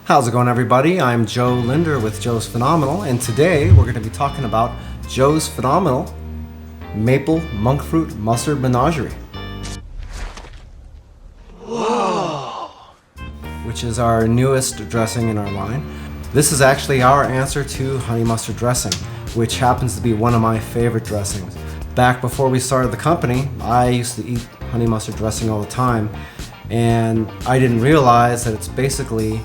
How's it going, everybody? I'm Joe Linder with Joe's Phenomenal, and today we're going to be talking about Joe's Phenomenal Maple Monkfruit Mustard Menagerie. Whoa! Which is our newest dressing in our line. This is actually our answer to honey mustard dressing, which happens to be one of my favorite dressings. Back before we started the company, I used to eat honey mustard dressing all the time, and I didn't realize that it's basically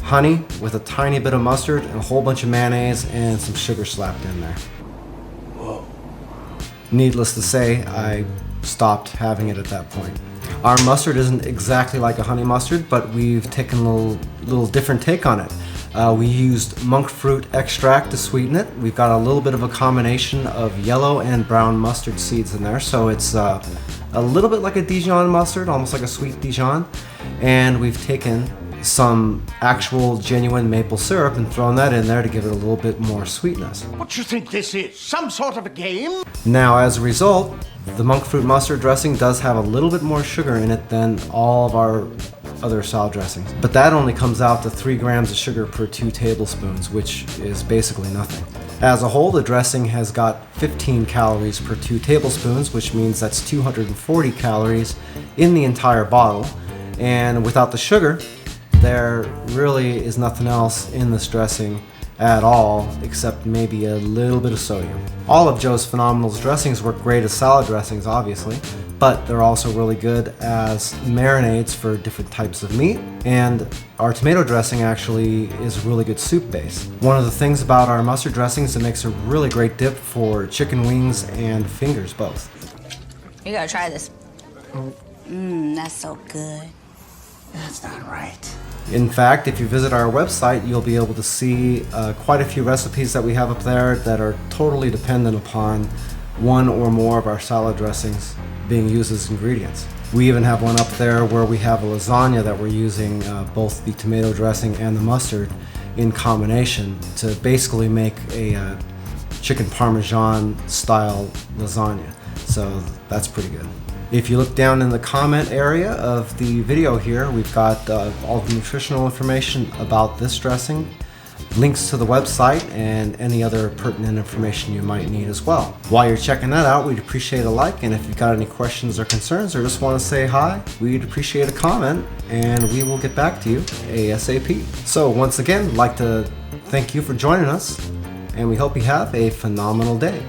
honey with a tiny bit of mustard and a whole bunch of mayonnaise and some sugar slapped in there. Whoa. Needless to say, I stopped having it at that point. Our mustard isn't exactly like a honey mustard, but we've taken a little different take on it. We used monk fruit extract to sweeten it. We've got a little bit of a combination of yellow and brown mustard seeds in there, so it's a little bit like a Dijon mustard, almost like a sweet Dijon. And we've taken some actual genuine maple syrup and thrown that in there to give it a little bit more sweetness. What you think this is? Some sort of a game? Now, as a result, the monk fruit mustard dressing does have a little bit more sugar in it than all of our other salad dressings. But that only comes out to 3 grams of sugar per 2 tablespoons, which is basically nothing. As a whole, the dressing has got 15 calories per 2 tablespoons, which means that's 240 calories in the entire bottle. And without the sugar, there really is nothing else in this dressing at all, except maybe a little bit of sodium. All of Joe's Phenomenal's dressings work great as salad dressings, obviously, but they're also really good as marinades for different types of meat, and our tomato dressing actually is a really good soup base. One of the things about our mustard dressings, it makes a really great dip for chicken wings and fingers both. You gotta try this. That's so good. That's not right. In fact, if you visit our website, you'll be able to see quite a few recipes that we have up there that are totally dependent upon one or more of our salad dressings being used as ingredients. We even have one up there where we have a lasagna that we're using both the tomato dressing and the mustard in combination to basically make a chicken parmesan style lasagna. So that's pretty good. If you look down in the comment area of the video here, we've got all the nutritional information about this dressing, links to the website, and any other pertinent information you might need as well. While you're checking that out, we'd appreciate a like, and if you've got any questions or concerns or just want to say hi, we'd appreciate a comment, and we will get back to you ASAP. So once again, I'd like to thank you for joining us, and we hope you have a phenomenal day.